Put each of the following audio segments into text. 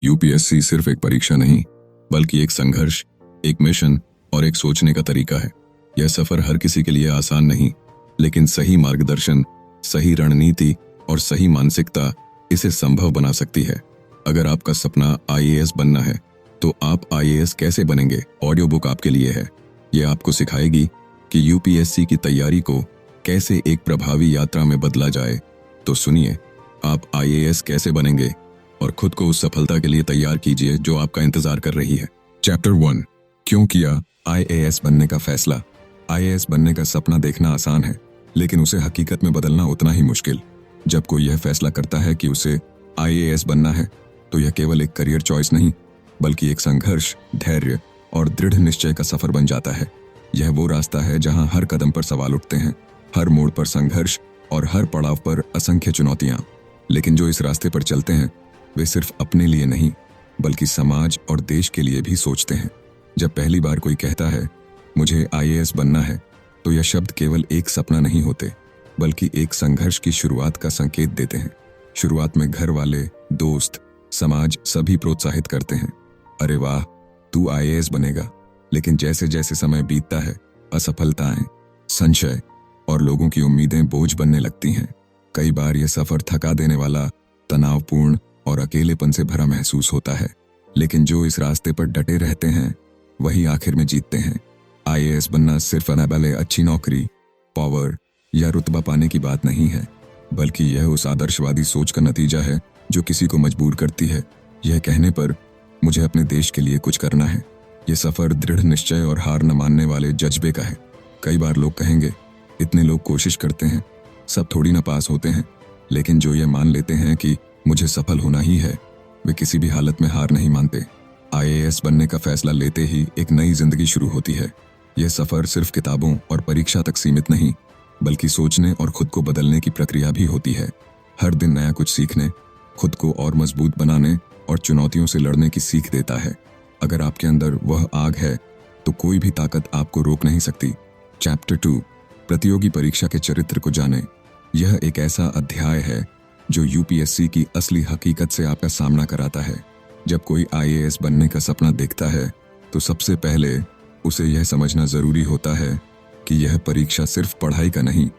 UPSC सिर्फ एक परीक्षा नहीं, बल्कि एक संघर्ष, एक मिशन और एक सोचने का तरीका है। यह सफर हर किसी के लिए आसान नहीं, लेकिन सही मार्गदर्शन, सही रणनीति और सही मानसिकता इसे संभव बना सकती है। अगर आपका सपना आईएएस बनना है, तो आप आईएएस कैसे बनेंगे ऑडियो बुक आपके लिए है। यह आपको सिखाएगी कि यूपीएससी की तैयारी को कैसे एक प्रभावी यात्रा में बदला जाए। तो सुनिए, आप आईएएस कैसे बनेंगे और खुद को उस सफलता के लिए तैयार कीजिए जो आपका इंतजार कर रही है। चैप्टर 1, क्यों किया आईएएस बनने का फैसला। आईएएस बनने का सपना देखना आसान है, लेकिन उसे हकीकत में बदलना उतना ही मुश्किल। जब कोई यह फैसला करता है कि उसे आईएएस बनना है, तो यह केवल एक करियर चॉइस नहीं, बल्कि एक संघर्ष, धैर्य और दृढ़ निश्चय का सफर बन जाता है। यह वो रास्ता है जहां हर कदम पर सवाल उठते हैं, हर मोड़ पर संघर्ष और हर पड़ाव पर असंख्य चुनौतियां। लेकिन जो इस रास्ते पर चलते हैं, वे सिर्फ अपने लिए नहीं, बल्कि समाज और देश के लिए भी सोचते हैं। जब पहली बार कोई कहता है मुझे आईएएस बनना है, तो यह शब्द केवल एक सपना नहीं होते, बल्कि एक संघर्ष की शुरुआत का संकेत देते हैं। शुरुआत में घर वाले, दोस्त, समाज सभी प्रोत्साहित करते हैं, अरे वाह, तू आईएएस बनेगा। लेकिन जैसे जैसे समय बीतता है, असफलताएं, संशय और लोगों की उम्मीदें बोझ बनने लगती हैं। कई बार यह सफर थका देने वाला, तनावपूर्ण और अकेलेपन से भरा महसूस होता है। लेकिन जो इस रास्ते पर डटे रहते हैं, वही आखिर में जीतते हैं। आईएएस बनना सिर्फ अनाबले अच्छी नौकरी, पावर या रुतबा पाने की बात नहीं है, बल्कि यह उस आदर्शवादी सोच का नतीजा है जो किसी को मजबूर करती है यह कहने पर, मुझे अपने देश के लिए कुछ करना है। यह सफर दृढ़ निश्चय और हार न मानने वाले जज्बे का है। कई बार लोग कहेंगे, इतने लोग कोशिश करते हैं, सब थोड़ी ना पास होते हैं। लेकिन जो ये मान लेते हैं कि मुझे सफल होना ही है, वे किसी भी हालत में हार नहीं मानते। आईएएस बनने का फैसला लेते ही एक नई जिंदगी शुरू होती है। यह सफर सिर्फ किताबों और परीक्षा तक सीमित नहीं, बल्कि सोचने और खुद को बदलने की प्रक्रिया भी होती है। हर दिन नया कुछ सीखने, खुद को और मजबूत बनाने और चुनौतियों से लड़ने की सीख देता है। अगर आपके अंदर वह आग है, तो कोई भी ताकत आपको रोक नहीं सकती। चैप्टर 2, प्रतियोगी परीक्षा के चरित्र को जाने। यह एक ऐसा अध्याय है जो यूपीएससी की असली हकीकत से आपका सामना कराता है। जब कोई आईएएस बनने का सपना देखता है, तो सबसे पहले उसे यह समझना जरूरी होता है कि यह परीक्षा सिर्फ पढ़ाई का नहीं,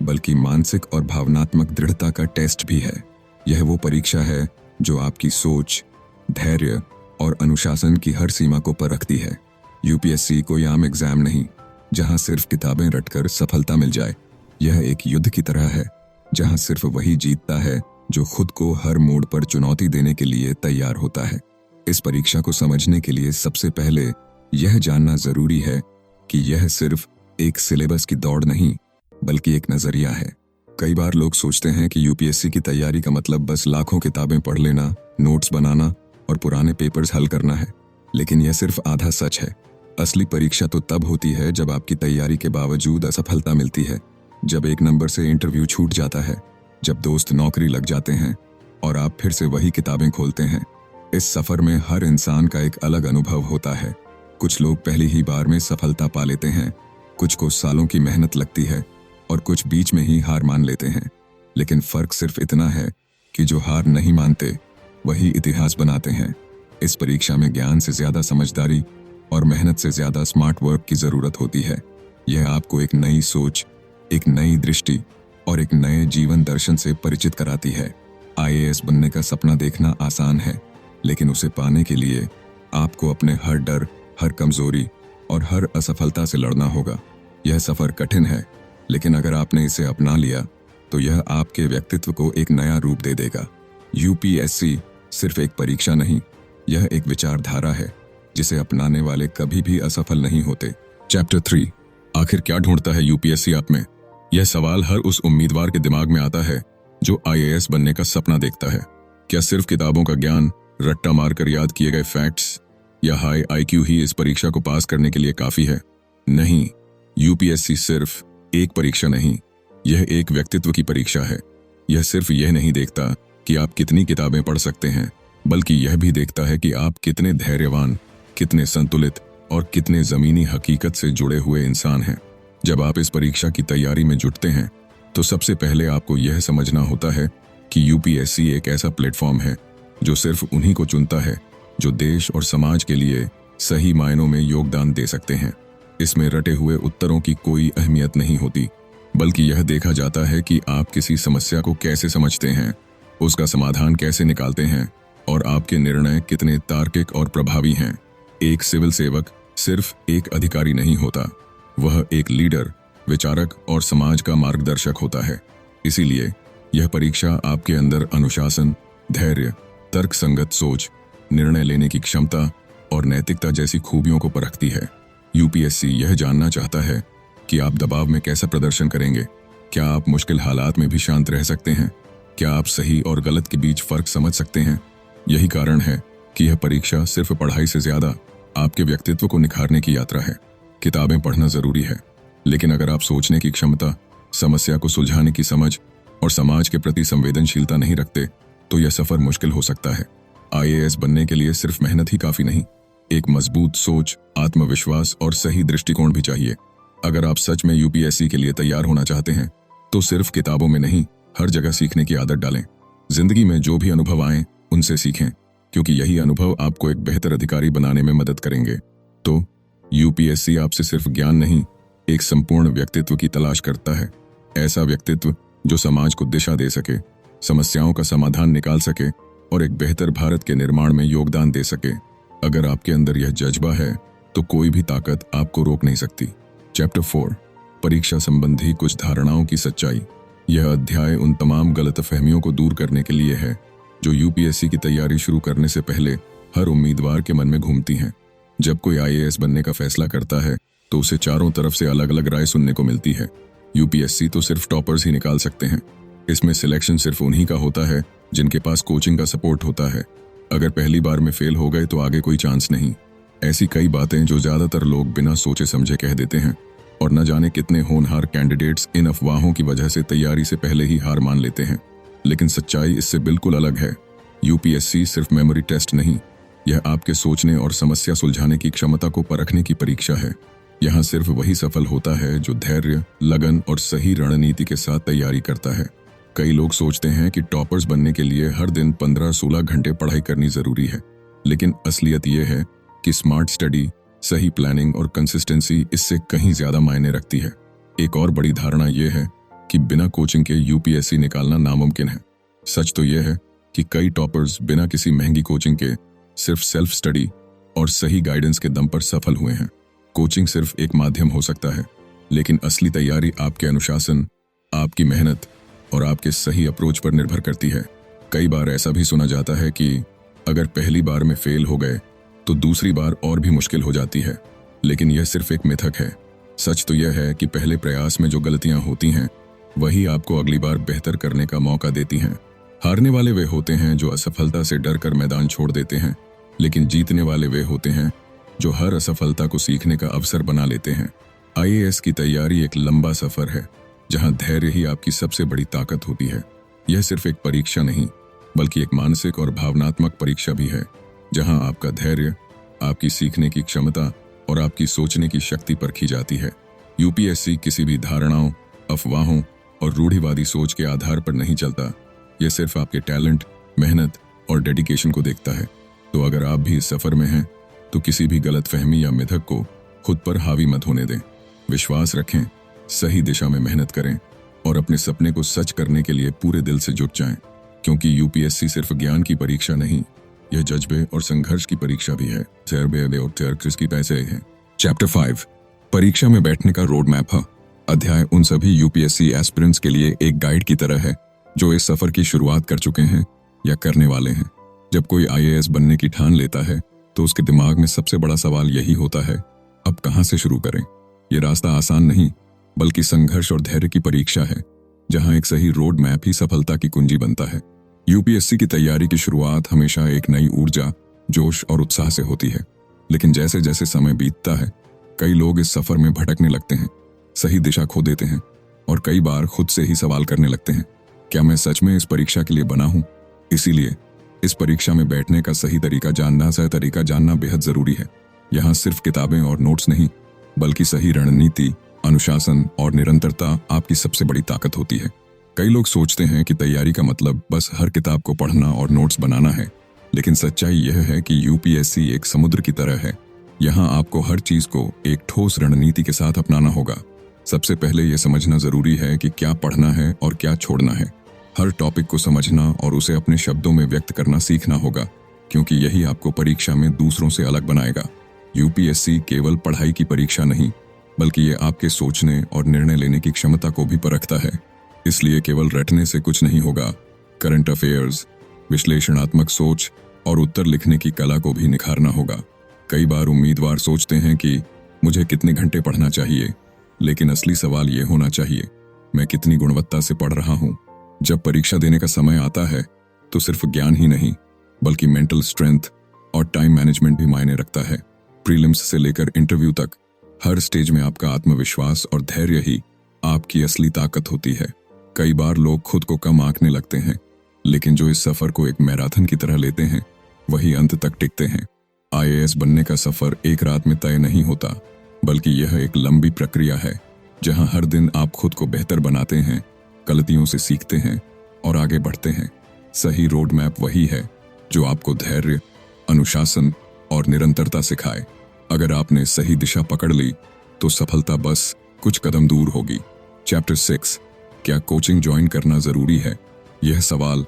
बल्कि मानसिक और भावनात्मक दृढ़ता का टेस्ट भी है। यह वो परीक्षा है जो आपकी सोच, धैर्य और अनुशासन की हर सीमा को परखती है। यूपीएससी कोई आम एग्जाम नहीं, जहां सिर्फ किताबें रटकर सफलता मिल जाए। यह एक युद्ध की तरह है, जहां सिर्फ वही जीतता है जो खुद को हर मोड़ पर चुनौती देने के लिए तैयार होता है। इस परीक्षा को समझने के लिए सबसे पहले यह जानना जरूरी है कि यह सिर्फ एक सिलेबस की दौड़ नहीं, बल्कि एक नजरिया है। कई बार लोग सोचते हैं कि यूपीएससी की तैयारी का मतलब बस लाखों किताबें पढ़ लेना, नोट्स बनाना और पुराने पेपर्स हल करना है। लेकिन यह सिर्फ आधा सच है। असली परीक्षा तो तब होती है जब आपकी तैयारी के बावजूद असफलता मिलती है, जब एक नंबर से इंटरव्यू छूट जाता है, जब दोस्त नौकरी लग जाते हैं और आप फिर से वही किताबें खोलते हैं। इस सफर में हर इंसान का एक अलग अनुभव होता है। कुछ लोग पहली ही बार में सफलता पा लेते हैं, कुछ को सालों की मेहनत लगती है और कुछ बीच में ही हार मान लेते हैं। लेकिन फर्क सिर्फ इतना है कि जो हार नहीं मानते, वही इतिहास बनाते हैं। इस परीक्षा में ज्ञान से ज्यादा समझदारी और मेहनत से ज्यादा स्मार्ट वर्क की जरूरत होती है। यह आपको एक नई सोच, एक नई दृष्टि और एक नए जीवन दर्शन से परिचित कराती है। आईएएस बनने का सपना देखना आसान है, लेकिन उसे पाने के लिए आपको अपने हर डर, हर कमजोरी और हर असफलता से लड़ना होगा। यह सफर कठिन है, लेकिन अगर आपने इसे अपना लिया, तो यह आपके व्यक्तित्व को एक नया रूप दे देगा। यूपीएससी सिर्फ एक परीक्षा नहीं, यह एक विचारधारा है जिसे अपनाने वाले कभी भी असफल नहीं होते। चैप्टर 3, आखिर क्या ढूंढता है यूपीएससी आप में। यह सवाल हर उस उम्मीदवार के दिमाग में आता है जो आईएएस बनने का सपना देखता है। क्या सिर्फ किताबों का ज्ञान, रट्टा मारकर याद किए गए फैक्ट्स या हाई आईक्यू ही इस परीक्षा को पास करने के लिए काफी है? नहीं, यूपीएससी सिर्फ एक परीक्षा नहीं, यह एक व्यक्तित्व की परीक्षा है। यह सिर्फ यह नहीं देखता कि आप कितनी किताबें पढ़ सकते हैं, बल्कि यह भी देखता है कि आप कितने धैर्यवान, कितने संतुलित और कितने जमीनी हकीकत से जुड़े हुए इंसान हैं। जब आप इस परीक्षा की तैयारी में जुटते हैं, तो सबसे पहले आपको यह समझना होता है कि यूपीएससी एक ऐसा प्लेटफॉर्म है जो सिर्फ उन्हीं को चुनता है जो देश और समाज के लिए सही मायनों में योगदान दे सकते हैं। इसमें रटे हुए उत्तरों की कोई अहमियत नहीं होती, बल्कि यह देखा जाता है कि आप किसी समस्या को कैसे समझते हैं, उसका समाधान कैसे निकालते हैं और आपके निर्णय कितने तार्किक और प्रभावी हैं। एक सिविल सेवक सिर्फ एक अधिकारी नहीं होता, वह एक लीडर, विचारक और समाज का मार्गदर्शक होता है। इसीलिए यह परीक्षा आपके अंदर अनुशासन, धैर्य, तर्कसंगत सोच, निर्णय लेने की क्षमता और नैतिकता जैसी खूबियों को परखती है। यूपीएससी यह जानना चाहता है कि आप दबाव में कैसा प्रदर्शन करेंगे। क्या आप मुश्किल हालात में भी शांत रह सकते हैं? क्या आप सही और गलत के बीच फर्क समझ सकते हैं? यही कारण है कि यह परीक्षा सिर्फ पढ़ाई से ज्यादा आपके व्यक्तित्व को निखारने की यात्रा है। किताबें पढ़ना जरूरी है, लेकिन अगर आप सोचने की क्षमता, समस्या को सुलझाने की समझ और समाज के प्रति संवेदनशीलता नहीं रखते, तो यह सफर मुश्किल हो सकता है। आईएएस बनने के लिए सिर्फ मेहनत ही काफी नहीं, एक मजबूत सोच, आत्मविश्वास और सही दृष्टिकोण भी चाहिए। अगर आप सच में यूपीएससी के लिए तैयार होना चाहते हैं, तो सिर्फ किताबों में नहीं, हर जगह सीखने की आदत डालें। जिंदगी में जो भी अनुभव आए, उनसे सीखें, क्योंकि यही अनुभव आपको एक बेहतर अधिकारी बनाने में मदद करेंगे। तो यूपीएससी आपसे सिर्फ ज्ञान नहीं, एक संपूर्ण व्यक्तित्व की तलाश करता है। ऐसा व्यक्तित्व जो समाज को दिशा दे सके, समस्याओं का समाधान निकाल सके और एक बेहतर भारत के निर्माण में योगदान दे सके। अगर आपके अंदर यह जज्बा है, तो कोई भी ताकत आपको रोक नहीं सकती। चैप्टर 4, परीक्षा संबंधी कुछ धारणाओं की सच्चाई। यह अध्याय उन तमाम गलतफहमियों को दूर करने के लिए है जो यूपीएससी की तैयारी शुरू करने से पहले हर उम्मीदवार के मन में घूमती हैं। जब कोई आईएएस बनने का फैसला करता है, तो उसे चारों तरफ से अलग अलग राय सुनने को मिलती है। यूपीएससी तो सिर्फ टॉपर्स ही निकाल सकते हैं। इसमें सिलेक्शन सिर्फ उन्हीं का होता है जिनके पास कोचिंग का सपोर्ट होता है। अगर पहली बार में फेल हो गए तो आगे कोई चांस नहीं। ऐसी कई बातें जो ज्यादातर लोग बिना सोचे समझे कह देते हैं, और न जाने कितने होनहार कैंडिडेट्स इन अफवाहों की वजह से तैयारी से पहले ही हार मान लेते हैं। लेकिन सच्चाई इससे बिल्कुल अलग है। यूपीएससी सिर्फ मेमोरी टेस्ट नहीं, यह आपके सोचने और समस्या सुलझाने की क्षमता को परखने की परीक्षा है। यहाँ सिर्फ वही सफल होता है जो धैर्य, लगन और सही रणनीति के साथ तैयारी करता है। कई लोग सोचते हैं कि टॉपर्स बनने के लिए हर दिन 15-16 घंटे पढ़ाई करनी जरूरी है, लेकिन असलियत यह है कि स्मार्ट स्टडी, सही प्लानिंग और कंसिस्टेंसी इससे कहीं ज्यादा मायने रखती है। एक और बड़ी धारणा यह है कि बिना कोचिंग के यूपीएससी निकालना नामुमकिन है। सच तो यह है कि कई टॉपर्स बिना किसी महंगी कोचिंग के सिर्फ सेल्फ स्टडी और सही गाइडेंस के दम पर सफल हुए हैं। कोचिंग सिर्फ एक माध्यम हो सकता है, लेकिन असली तैयारी आपके अनुशासन, आपकी मेहनत और आपके सही अप्रोच पर निर्भर करती है। कई बार ऐसा भी सुना जाता है कि अगर पहली बार में फेल हो गए तो दूसरी बार और भी मुश्किल हो जाती है, लेकिन यह सिर्फ एक मिथक है। सच तो यह है कि पहले प्रयास में जो गलतियां होती हैं, वही आपको अगली बार बेहतर करने का मौका देती हैं। हारने वाले वे होते हैं जो असफलता से डरकर मैदान छोड़ देते हैं, लेकिन जीतने वाले वे होते हैं जो हर असफलता को सीखने का अवसर बना लेते हैं। आईएएस की तैयारी एक लंबा सफर है, जहां धैर्य ही आपकी सबसे बड़ी ताकत होती है। यह सिर्फ एक परीक्षा नहीं, बल्कि एक मानसिक और भावनात्मक परीक्षा भी है, जहां आपका धैर्य, आपकी सीखने की क्षमता और आपकी सोचने की शक्ति परखी जाती है। यूपीएससी किसी भी धारणाओं, अफवाहों और रूढ़िवादी सोच के आधार पर नहीं चलता। यह सिर्फ आपके टैलेंट, मेहनत और डेडिकेशन को देखता है। तो अगर आप भी इस सफर में हैं, तो किसी भी गलतफहमी या मिथक को खुद पर हावी मत होने दें। विश्वास रखें, सही दिशा में मेहनत करें और अपने सपने को सच करने के लिए पूरे दिल से जुट जाएं, क्योंकि यूपीएससी सिर्फ ज्ञान की परीक्षा नहीं, यह जज्बे और संघर्ष की परीक्षा भी है। चैप्टर 5, परीक्षा में बैठने का रोड मैप है। अध्याय उन सभी यूपीएससी एस्पिरेंट्स के लिए एक गाइड की तरह है जो इस सफर की शुरुआत कर चुके हैं या करने वाले हैं। जब कोई आईएएस बनने की ठान लेता है, तो उसके दिमाग में सबसे बड़ा सवाल यही होता है, अब कहां से शुरू करें। यह रास्ता आसान नहीं, बल्कि संघर्ष और धैर्य की परीक्षा है, जहां एक सही रोड मैप ही सफलता की कुंजी बनता है। यूपीएससी की तैयारी की शुरुआत हमेशा एक नई ऊर्जा, जोश और उत्साह से होती है, लेकिन जैसे जैसे समय बीतता है, कई लोग इस सफर में भटकने लगते हैं, सही दिशा खो देते हैं और कई बार खुद से ही सवाल करने लगते हैं, क्या मैं सच में इस परीक्षा के लिए बना हूं? इसीलिए इस परीक्षा में बैठने का सही तरीका जानना बेहद जरूरी है। यहाँ सिर्फ किताबें और नोट्स नहीं, बल्कि सही रणनीति, अनुशासन और निरंतरता आपकी सबसे बड़ी ताकत होती है। कई लोग सोचते हैं कि तैयारी का मतलब बस हर किताब को पढ़ना और नोट्स बनाना है, लेकिन सच्चाई यह है कि यूपीएससी एक समुद्र की तरह है। यहाँ आपको हर चीज को एक ठोस रणनीति के साथ अपनाना होगा। सबसे पहले यह समझना जरूरी है कि क्या पढ़ना है और क्या छोड़ना है। हर टॉपिक को समझना और उसे अपने शब्दों में व्यक्त करना सीखना होगा, क्योंकि यही आपको परीक्षा में दूसरों से अलग बनाएगा। यूपीएससी केवल पढ़ाई की परीक्षा नहीं, बल्कि ये आपके सोचने और निर्णय लेने की क्षमता को भी परखता है। इसलिए केवल रटने से कुछ नहीं होगा। करंट अफेयर्स, विश्लेषणात्मक सोच और उत्तर लिखने की कला को भी निखारना होगा। कई बार उम्मीदवार सोचते हैं कि मुझे कितने घंटे पढ़ना चाहिए, लेकिन असली सवाल यह होना चाहिए, मैं कितनी गुणवत्ता से पढ़ रहा हूं। जब परीक्षा देने का समय आता है तो सिर्फ ज्ञान ही नहीं, बल्कि मेंटल स्ट्रेंथ और टाइम मैनेजमेंट भी मायने रखता है। प्रीलिम्स से लेकर इंटरव्यू तक हर स्टेज में आपका आत्मविश्वास और धैर्य ही आपकी असली ताकत होती है। कई बार लोग खुद को कम आंकने लगते हैं, लेकिन जो इस सफर को एक मैराथन की तरह लेते हैं वही अंत तक टिकते हैं। आईएएस बनने का सफर एक रात में तय नहीं होता, बल्कि यह एक लंबी प्रक्रिया है, जहां हर दिन आप खुद को बेहतर बनाते हैं, गलतियों से सीखते हैं और आगे बढ़ते हैं। सही रोड मैप वही है जो आपको धैर्य, अनुशासन और निरंतरता सिखाए। अगर आपने सही दिशा पकड़ ली तो सफलता बस कुछ कदम दूर होगी। चैप्टर 6, क्या कोचिंग ज्वाइन करना जरूरी है? यह सवाल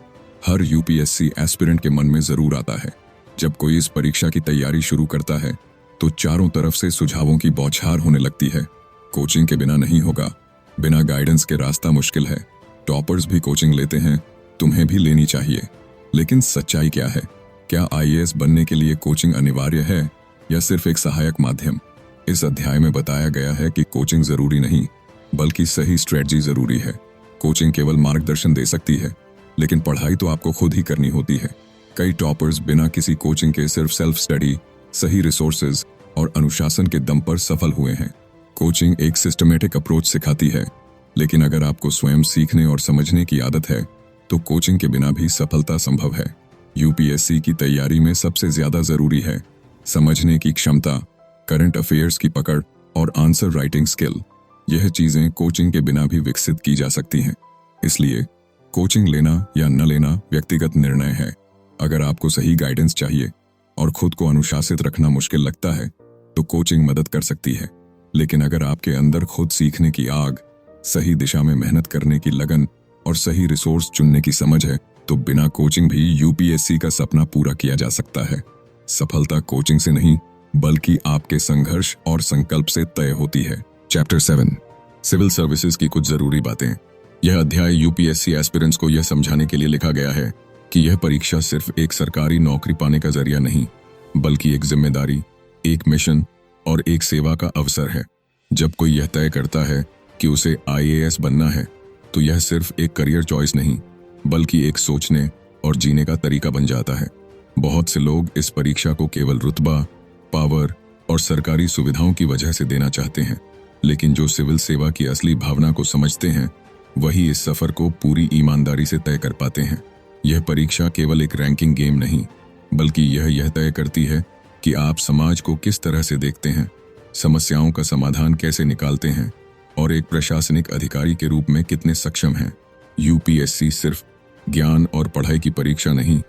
हर यूपीएससी एस्पिरेंट के मन में जरूर आता है। जब कोई इस परीक्षा की तैयारी शुरू करता है तो चारों तरफ से सुझावों की बौछार होने लगती है। कोचिंग के बिना नहीं होगा, बिना गाइडेंस के रास्ता मुश्किल है। टॉपर्स भी कोचिंग लेते हैं, तुम्हें भी लेनी चाहिए। लेकिन सच्चाई क्या है? क्या आईएएस बनने के लिए कोचिंग अनिवार्य है या सिर्फ एक सहायक माध्यम? इस अध्याय में बताया गया है कि कोचिंग जरूरी नहीं, बल्कि सही स्ट्रेटजी जरूरी है। कोचिंग केवल मार्गदर्शन दे सकती है, लेकिन पढ़ाई तो आपको खुद ही करनी होती है। कई टॉपर्स बिना किसी कोचिंग के सिर्फ सेल्फ स्टडी, सही रिसोर्सेज और अनुशासन के दम पर सफल हुए हैं। कोचिंग एक सिस्टमेटिक अप्रोच सिखाती है, लेकिन अगर आपको स्वयं सीखने और समझने की आदत है तो कोचिंग के बिना भी सफलता संभव है। यूपीएससी की तैयारी में सबसे ज्यादा जरूरी है समझने की क्षमता, करंट अफेयर्स की पकड़ और आंसर राइटिंग स्किल। यह चीजें कोचिंग के बिना भी विकसित की जा सकती हैं। इसलिए कोचिंग लेना या न लेना व्यक्तिगत निर्णय है। अगर आपको सही गाइडेंस चाहिए और खुद को अनुशासित रखना मुश्किल लगता है तो कोचिंग मदद कर सकती है। लेकिन अगर आपके अंदर खुद सीखने की आग, सही दिशा में मेहनत करने की लगन और सही रिसोर्स चुनने की समझ है तो बिना कोचिंग भी यूपीएससी का सपना पूरा किया जा सकता है। सफलता कोचिंग से नहीं, बल्कि आपके संघर्ष और संकल्प से तय होती है। चैप्टर 7, सिविल सर्विसेज की कुछ जरूरी बातें। यह अध्याय यूपीएससी एस्पिरेंट्स को यह समझाने के लिए लिखा गया है कि यह परीक्षा सिर्फ एक सरकारी नौकरी पाने का जरिया नहीं, बल्कि एक जिम्मेदारी, एक मिशन और एक सेवा का अवसर है। जब कोई यह तय करता है कि उसे आईएएस बनना है तो यह सिर्फ एक करियर चॉइस नहीं, बल्कि एक सोचने और जीने का तरीका बन जाता है। बहुत से लोग इस परीक्षा को केवल रुतबा, पावर और सरकारी सुविधाओं की वजह से देना चाहते हैं, लेकिन जो सिविल सेवा की असली भावना को समझते हैं वही इस सफर को पूरी ईमानदारी से तय कर पाते हैं। यह परीक्षा केवल एक रैंकिंग गेम नहीं, बल्कि यह तय करती है कि आप समाज को किस तरह से देखते हैं, समस्याओं का समाधान कैसे निकालते हैं और एक प्रशासनिक अधिकारी के रूप में कितने सक्षम हैं। यूपीएससी सिर्फ ज्ञान और पढ़ाई की परीक्षा नहीं,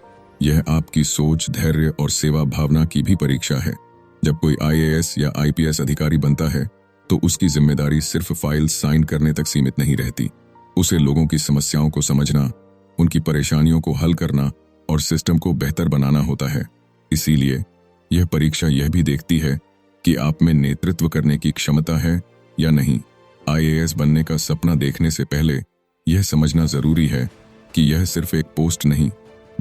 यह आपकी सोच, धैर्य और सेवा भावना की भी परीक्षा है। जब कोई आईएएस या आईपीएस अधिकारी बनता है तो उसकी जिम्मेदारी सिर्फ फाइल साइन करने तक सीमित नहीं रहती। उसे लोगों की समस्याओं को समझना, उनकी परेशानियों को हल करना और सिस्टम को बेहतर बनाना होता है। इसीलिए यह परीक्षा यह भी देखती है कि आप में नेतृत्व करने की क्षमता है या नहीं। आईएएस बनने का सपना देखने से पहले यह समझना जरूरी है कि यह सिर्फ एक पोस्ट नहीं,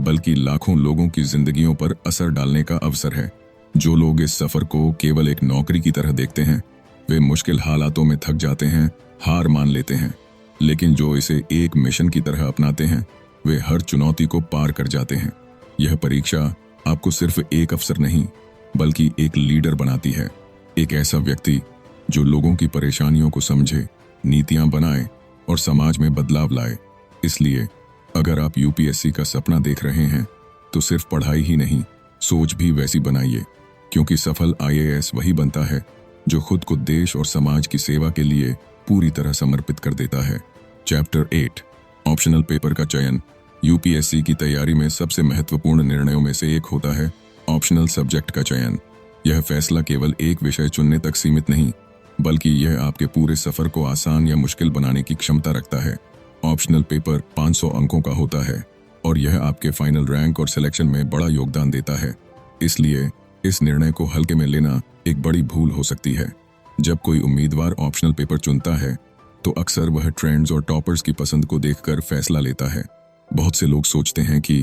बल्कि लाखों लोगों की जिंदगियों पर असर डालने का अवसर है। जो लोग इस सफर को केवल एक नौकरी की तरह देखते हैं वे मुश्किल हालातों में थक जाते हैं, हार मान लेते हैं। लेकिन जो इसे एक मिशन की तरह अपनाते हैं वे हर चुनौती को पार कर जाते हैं। यह परीक्षा आपको सिर्फ एक अफसर नहीं, बल्कि एक लीडर बनाती है। एक ऐसा व्यक्ति जो लोगों की परेशानियों को समझे, नीतियां बनाए और समाज में बदलाव लाए। इसलिए अगर आप यूपीएससी का सपना देख रहे हैं तो सिर्फ पढ़ाई ही नहीं, सोच भी वैसी बनाइए, क्योंकि सफल आईएएस वही बनता है जो खुद को देश और समाज की सेवा के लिए पूरी तरह समर्पित कर देता है। चैप्टर 8, ऑप्शनल पेपर का चयन। यूपीएससी की तैयारी में सबसे महत्वपूर्ण निर्णयों में से एक होता है ऑप्शनल सब्जेक्ट का चयन। यह फैसला केवल एक विषय चुनने तक सीमित नहीं, बल्कि यह आपके पूरे सफर को आसान या मुश्किल बनाने की क्षमता रखता है। ऑप्शनल पेपर 500 अंकों का होता है और यह आपके फाइनल रैंक और सिलेक्शन में बड़ा योगदान देता है। इसलिए इस निर्णय को हल्के में लेना एक बड़ी भूल हो सकती है। जब कोई उम्मीदवार ऑप्शनल पेपर चुनता है तो अक्सर वह ट्रेंड्स और टॉपर्स की पसंद को देखकर फैसला लेता है। बहुत से लोग सोचते हैं कि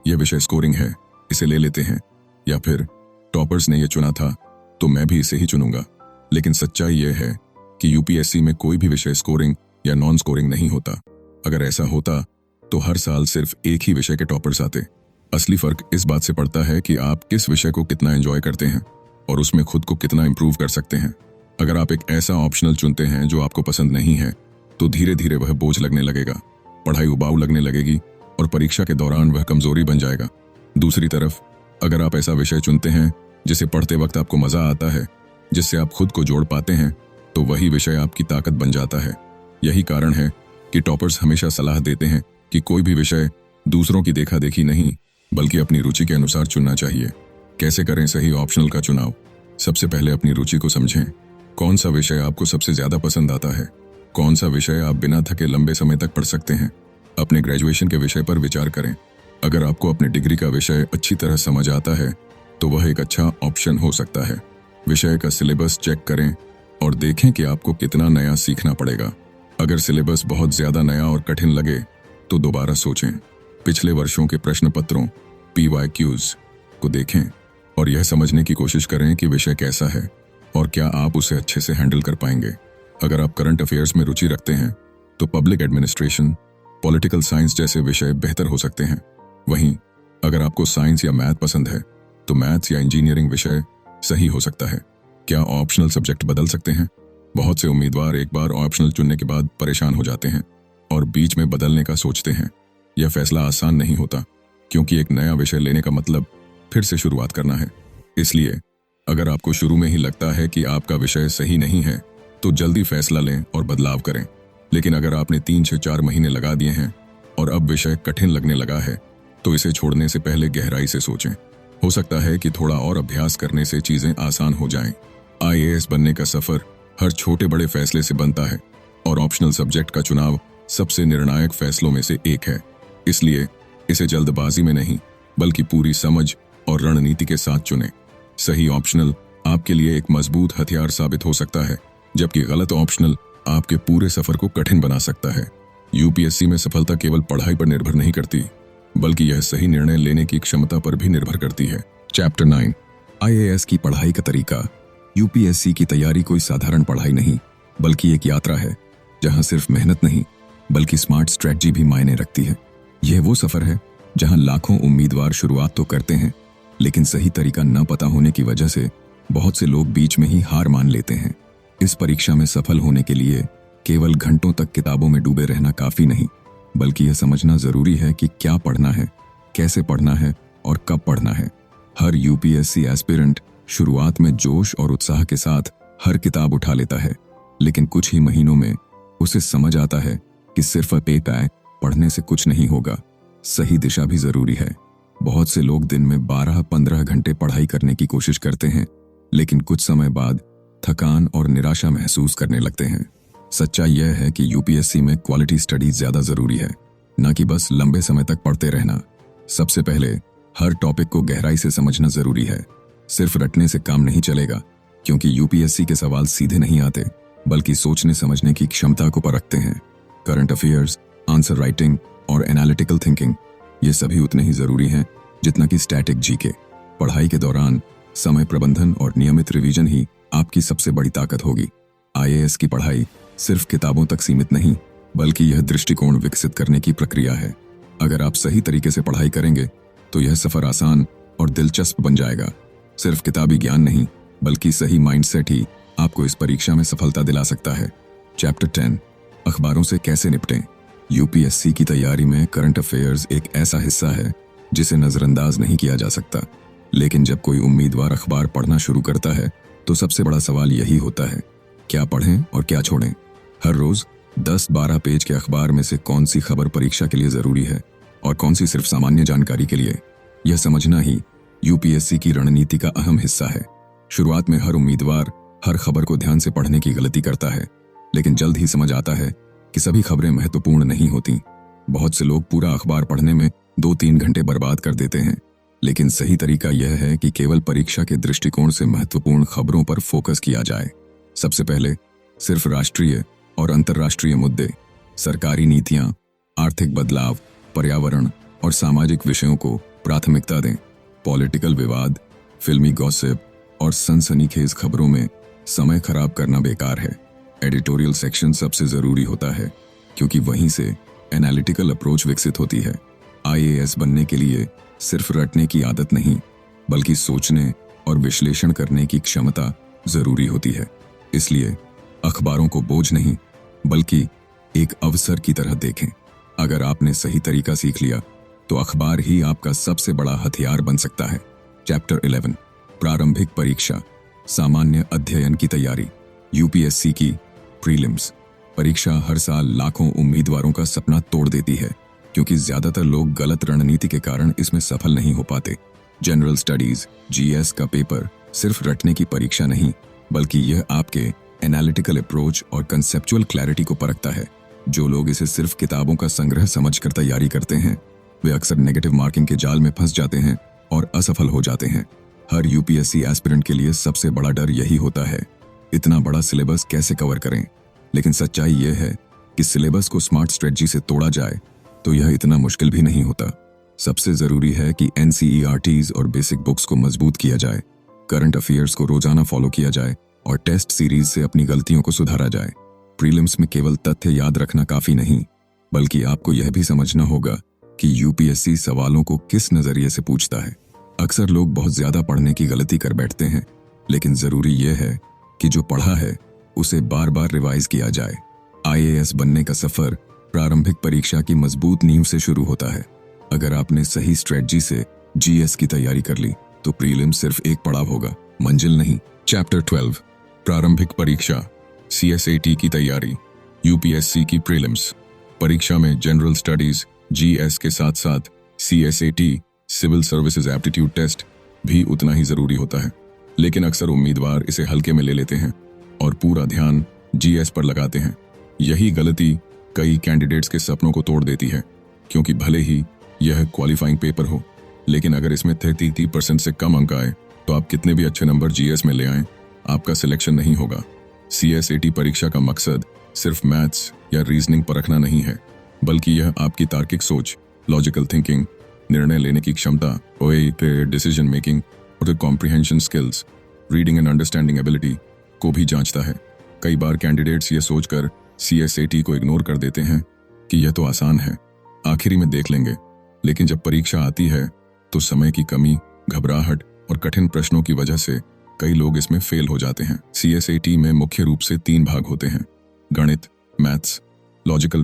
यह विषय स्कोरिंग है, इसे ले लेते हैं, या फिर टॉपर्स ने यह चुना था तो मैं भी इसे ही चुनूंगा। लेकिन सच्चाई यह है कि यूपीएससी में कोई भी विषय स्कोरिंग या नॉन स्कोरिंग नहीं होता। अगर ऐसा होता तो हर साल सिर्फ एक ही विषय के टॉपर्स आते। असली फर्क इस बात से पड़ता है कि आप किस विषय को कितना एंजॉय करते हैं और उसमें खुद को कितना इंप्रूव कर सकते हैं। अगर आप एक ऐसा ऑप्शनल चुनते हैं जो आपको पसंद नहीं है तो धीरे धीरे वह बोझ लगने लगेगा, पढ़ाई उबाऊ लगने लगेगी और परीक्षा के दौरान वह कमजोरी बन जाएगा। दूसरी तरफ अगर आप ऐसा विषय चुनते हैं जिसे पढ़ते वक्त आपको मजा आता है, जिससे आप खुद को जोड़ पाते हैं, तो वही विषय आपकी ताकत बन जाता है। यही कारण है कि टॉपर्स हमेशा सलाह देते हैं कि कोई भी विषय दूसरों की देखा देखी नहीं बल्कि अपनी रुचि के अनुसार चुनना चाहिए। कैसे करें सही ऑप्शनल का चुनाव? सबसे पहले अपनी रुचि को समझें। कौन सा विषय आपको सबसे ज्यादा पसंद आता है? कौन सा विषय आप बिना थके लंबे समय तक पढ़ सकते हैं? अपने ग्रेजुएशन के विषय पर विचार करें। अगर आपको अपनी डिग्री का विषय अच्छी तरह समझ आता है तो वह एक अच्छा ऑप्शन हो सकता है। विषय का सिलेबस चेक करें और देखें कि आपको कितना नया सीखना पड़ेगा। अगर सिलेबस बहुत ज्यादा नया और कठिन लगे तो दोबारा सोचें। पिछले वर्षों के प्रश्न पत्रों PYQs को देखें और यह समझने की कोशिश करें कि विषय कैसा है और क्या आप उसे अच्छे से हैंडल कर पाएंगे। अगर आप करंट अफेयर्स में रुचि रखते हैं तो पब्लिक एडमिनिस्ट्रेशन, पॉलिटिकल साइंस जैसे विषय बेहतर हो सकते हैं। वहीं अगर आपको साइंस या मैथ पसंद है तो मैथ्स या इंजीनियरिंग विषय सही हो सकता है। क्या ऑप्शनल सब्जेक्ट बदल सकते हैं? बहुत से उम्मीदवार एक बार ऑप्शनल चुनने के बाद परेशान हो जाते हैं और बीच में बदलने का सोचते हैं। यह फैसला आसान नहीं होता क्योंकि एक नया विषय लेने का मतलब फिर से शुरुआत करना है। इसलिए अगर आपको शुरू में ही लगता है कि आपका विषय सही नहीं है तो जल्दी फैसला लें और बदलाव करें। लेकिन अगर आपने 3 से 4 महीने लगा दिए हैं और अब विषय कठिन लगने लगा है तो इसे छोड़ने से पहले गहराई से सोचें। हो सकता है कि थोड़ा और अभ्यास करने से चीजें आसान हो जाएं। IAS बनने का सफर हर छोटे बड़े फैसले से बनता है और ऑप्शनल सब्जेक्ट का चुनाव सबसे निर्णायक फैसलों में से एक है। इसलिए इसे जल्दबाजी में नहीं बल्कि पूरी समझ और रणनीति के साथ चुनें। सही ऑप्शनल आपके लिए एक मजबूत हथियार साबित हो सकता है, जबकि गलत ऑप्शनल आपके पूरे सफर को कठिन बना सकता है। यूपीएससी में सफलता केवल पढ़ाई पर निर्भर नहीं करती, बल्कि यह सही निर्णय लेने की क्षमता पर भी निर्भर करती है। चैप्टर 9 IAS की पढ़ाई का तरीका। यूपीएससी की तैयारी कोई साधारण पढ़ाई नहीं, बल्कि एक यात्रा है जहां सिर्फ मेहनत नहीं बल्कि स्मार्ट स्ट्रेटजी भी मायने रखती है। यह वो सफर है जहां लाखों उम्मीदवार शुरुआत तो करते हैं, लेकिन सही तरीका न पता होने की वजह से बहुत से लोग बीच में ही हार मान लेते हैं। इस परीक्षा में सफल होने के लिए केवल घंटों तक किताबों में डूबे रहना काफी नहीं, बल्कि यह समझना जरूरी है कि क्या पढ़ना है, कैसे पढ़ना है और कब पढ़ना है। हर यूपीएससी एस्पिरेंट शुरुआत में जोश और उत्साह के साथ हर किताब उठा लेता है, लेकिन कुछ ही महीनों में उसे समझ आता है कि सिर्फ पेपर पढ़ने से कुछ नहीं होगा, सही दिशा भी जरूरी है। बहुत से लोग दिन में 12-15 घंटे पढ़ाई करने की कोशिश करते हैं, लेकिन कुछ समय बाद थकान और निराशा महसूस करने लगते हैं। सच्चाई यह है कि यूपीएससी में क्वालिटी स्टडी ज्यादा जरूरी है, न कि बस लंबे समय तक पढ़ते रहना। सबसे पहले हर टॉपिक को गहराई से समझना जरूरी है। सिर्फ रटने से काम नहीं चलेगा, क्योंकि यूपीएससी के सवाल सीधे नहीं आते, बल्कि सोचने समझने की क्षमता को परखते हैं। करंट अफेयर्स, आंसर राइटिंग और एनालिटिकल थिंकिंग ये सभी उतने ही जरूरी हैं जितना कि स्टैटिक जीके। पढ़ाई के दौरान समय प्रबंधन और नियमित रिवीजन ही आपकी सबसे बड़ी ताकत होगी। IAS की पढ़ाई सिर्फ किताबों तक सीमित नहीं, बल्कि यह दृष्टिकोण विकसित करने की प्रक्रिया है। अगर आप सही तरीके से पढ़ाई करेंगे तो यह सफर आसान और दिलचस्प बन जाएगा। सिर्फ किताबी ज्ञान नहीं, बल्कि सही माइंडसेट ही आपको इस परीक्षा में सफलता दिला सकता है। चैप्टर 10 अखबारों से कैसे निपटें। यूपीएससी की तैयारी में करंट अफेयर्स एक ऐसा हिस्सा है जिसे नजरअंदाज नहीं किया जा सकता, लेकिन जब कोई उम्मीदवार अखबार पढ़ना शुरू करता है तो सबसे बड़ा सवाल यही होता है, क्या पढ़ें और क्या छोड़ें। हर रोज 10-12 पेज के अखबार में से कौन सी खबर परीक्षा के लिए जरूरी है और कौन सी सिर्फ सामान्य जानकारी के लिए। यह समझना ही यूपीएससी की रणनीति का अहम हिस्सा है। शुरुआत में हर उम्मीदवार हर खबर को ध्यान से पढ़ने की गलती करता है, लेकिन जल्द ही समझ आता है कि सभी खबरें महत्वपूर्ण नहीं होती। बहुत से लोग पूरा अखबार पढ़ने में 2-3 घंटे बर्बाद कर देते हैं, लेकिन सही तरीका यह है कि केवल परीक्षा के दृष्टिकोण से महत्वपूर्ण खबरों पर फोकस किया जाए। सबसे पहले सिर्फ राष्ट्रीय और अंतर्राष्ट्रीय मुद्दे, सरकारी नीतियां, आर्थिक बदलाव, पर्यावरण और सामाजिक विषयों को प्राथमिकता दें। पॉलिटिकल विवाद, फिल्मी गॉसिप और सनसनीखेज खबरों में समय खराब करना बेकार है। एडिटोरियल सेक्शन सबसे जरूरी होता है, क्योंकि वहीं से एनालिटिकल अप्रोच विकसित होती है। आईएएस बनने के लिए सिर्फ रटने की आदत नहीं, बल्कि सोचने और विश्लेषण करने की क्षमता जरूरी होती है। इसलिए अखबारों को बोझ नहीं, बल्कि एक अवसर की तरह देखें। अगर आपने सही तरीका सीख लिया तो अखबार ही आपका सबसे बड़ा हथियार बन सकता है। चैप्टर 11, प्रारंभिक परीक्षा, सामान्य अध्ययन की तैयारी। यूपीएससी की प्रीलिम्स परीक्षा हर साल लाखों उम्मीदवारों का सपना तोड़ देती है, क्योंकि ज्यादातर लोग गलत रणनीति के कारण इसमें सफल नहीं हो पाते। जनरल स्टडीज जीएस का पेपर सिर्फ रटने की परीक्षा नहीं, बल्कि यह आपके एनालिटिकल अप्रोच और कंसेप्चुअल क्लैरिटी को परखता है। जो लोग इसे सिर्फ किताबों का संग्रह समझकर तैयारी करते हैं, वे अक्सर नेगेटिव मार्किंग के जाल में फंस जाते हैं और असफल हो जाते हैं। हर यूपीएससी एस्पिरेंट के लिए सबसे बड़ा डर यही होता है, इतना बड़ा सिलेबस कैसे कवर करें। लेकिन सच्चाई यह है कि सिलेबस को स्मार्ट स्ट्रेटजी से तोड़ा जाए तो यह इतना मुश्किल भी नहीं होता। सबसे जरूरी है कि एनसीईआरटीज और बेसिक बुक्स को मजबूत किया जाए, करंट अफेयर्स को रोजाना फॉलो किया जाए और टेस्ट सीरीज से अपनी गलतियों को सुधारा जाए। प्रीलिम्स में केवल तथ्य याद रखना काफी नहीं, बल्कि आपको यह भी समझना होगा कि यूपीएससी सवालों को किस नजरिए से पूछता है। अक्सर लोग बहुत ज्यादा पढ़ने की गलती कर बैठते हैं, लेकिन जरूरी यह है कि जो पढ़ा है उसे बार बार रिवाइज किया जाए। आईएएस बनने का सफर प्रारंभिक परीक्षा की मजबूत नींव से शुरू होता है। अगर आपने सही स्ट्रेटजी से जीएस की तैयारी कर ली तो प्रीलिम्स सिर्फ एक पड़ाव होगा, मंजिल नहीं। चैप्टर 12, प्रारंभिक परीक्षा, सीएसएटी की तैयारी। यूपीएससी की प्रीलिम्स परीक्षा में जनरल स्टडीज जीएस के साथ साथ सीएसएटी सिविल सर्विसेज एप्टीट्यूड टेस्ट भी उतना ही जरूरी होता है, लेकिन अक्सर उम्मीदवार इसे हल्के में ले लेते हैं और पूरा ध्यान जीएस पर लगाते हैं। यही गलती कई कैंडिडेट्स के सपनों को तोड़ देती है, क्योंकि भले ही यह क्वालिफाइंग पेपर हो, लेकिन अगर इसमें 33% से कम अंक आए तो आप कितने भी अच्छे नंबर जीएस में ले आएं, आपका सिलेक्शन नहीं होगा। सीएसएटी परीक्षा का मकसद सिर्फ मैथ्स या रीजनिंग परखना नहीं है, बल्कि यह आपकी तार्किक सोच, लॉजिकल थिंकिंग, निर्णय लेने की क्षमता, डिसीजन मेकिंग और comprehension skills, reading and understanding ability को भी जांचता है। कई बार कैंडिडेट्स ये सोचकर सीएसएटी को इग्नोर कर देते हैं कि यह तो आसान है, आखिरी में देख लेंगे। लेकिन जब परीक्षा आती है तो समय की कमी, घबराहट और कठिन प्रश्नों की वजह से कई लोग इसमें फेल हो जाते हैं। सीएसएटी में मुख्य रूप से 3 भाग होते हैं: गणित, मैथ्स, लॉजिकल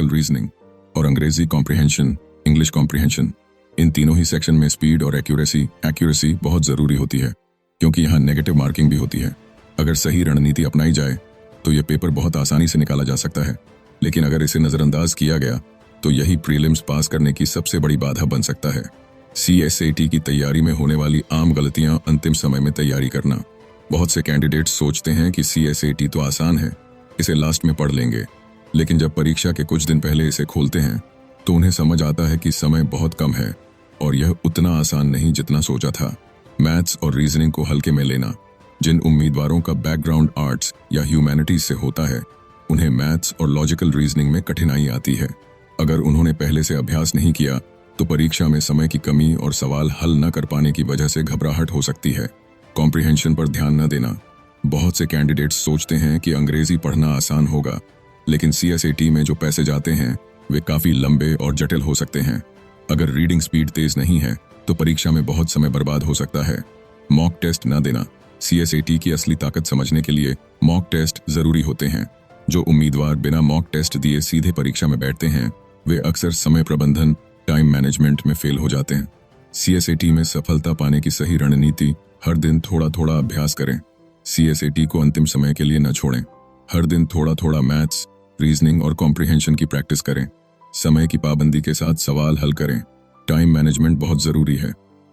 रीजनिंग और अंग्रेजी कॉम्प्रिहेंशन, इंग्लिश कॉम्प्रिहेंशन। इन तीनों ही सेक्शन में स्पीड और एक्यूरेसी बहुत जरूरी होती है, क्योंकि यहाँ नेगेटिव मार्किंग भी होती है। अगर सही रणनीति अपनाई जाए तो यह पेपर बहुत आसानी से निकाला जा सकता है, लेकिन अगर इसे नजरअंदाज किया गया तो यही प्रीलिम्स पास करने की सबसे बड़ी बाधा बन सकता है। सीएसएटी की तैयारी में होने वाली आम गलतियां: अंतिम समय में तैयारी करना। बहुत से कैंडिडेट्स सोचते हैं कि सीएसएटी तो आसान है, इसे लास्ट में पढ़ लेंगे, लेकिन जब परीक्षा के कुछ दिन पहले इसे खोलते हैं तो उन्हें समझ आता है कि समय बहुत कम है और यह उतना आसान नहीं जितना सोचा था। मैथ्स और रीजनिंग को हल्के में लेना। जिन उम्मीदवारों का बैकग्राउंड आर्ट्स या ह्यूमैनिटीज से होता है, उन्हें मैथ्स और लॉजिकल रीजनिंग में कठिनाई आती है। अगर उन्होंने पहले से अभ्यास नहीं किया तो परीक्षा में समय की कमी और सवाल हल न कर पाने की वजह से घबराहट हो सकती है। कॉम्प्रिहेंशन पर ध्यान न देना। बहुत से कैंडिडेट्स सोचते हैं कि अंग्रेजी पढ़ना आसान होगा, लेकिन सीएसएटी में जो पैसे जाते हैं वे काफी लंबे और जटिल हो सकते हैं। अगर रीडिंग स्पीड तेज नहीं है तो परीक्षा में बहुत समय बर्बाद हो सकता है। मॉक टेस्ट न देना। सीएसएटी की असली ताकत समझने के लिए मॉक टेस्ट जरूरी होते हैं। जो उम्मीदवार बिना मॉक टेस्ट दिए सीधे परीक्षा में बैठते हैं, वे अक्सर समय प्रबंधन, टाइम मैनेजमेंट में फेल हो जाते हैं। सीएसएटी में सफलता पाने की सही रणनीति: हर दिन थोड़ा थोड़ा अभ्यास करें। सीएसएटी को अंतिम समय के लिए न छोड़ें। हर दिन थोड़ा थोड़ा मैथ्स, रीजनिंग और कॉम्प्रिहेंशन की प्रैक्टिस करें। समय की पाबंदी के साथ सवाल हल करें। टाइम मैनेजमेंट बहुत जरूरी है।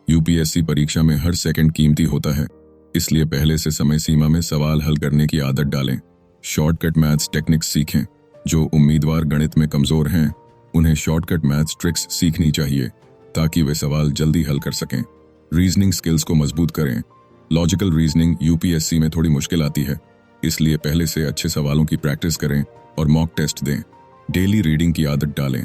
यूपीएससी परीक्षा में हर सेकंड कीमती होता है, इसलिए पहले से समय सीमा में सवाल हल करने की आदत डालें। शॉर्टकट मैथ्स टेक्निक्स सीखें। जो उम्मीदवार गणित में कमजोर हैं, उन्हें शॉर्टकट मैथ्स ट्रिक्स सीखनी चाहिए ताकि वे सवाल जल्दी हल कर सकें। रीजनिंग स्किल्स को मजबूत करें। लॉजिकल रीजनिंग यूपीएससी में थोड़ी मुश्किल आती है, इसलिए पहले से अच्छे सवालों की प्रैक्टिस करें और मॉक टेस्ट दें। डेली रीडिंग की आदत डालें।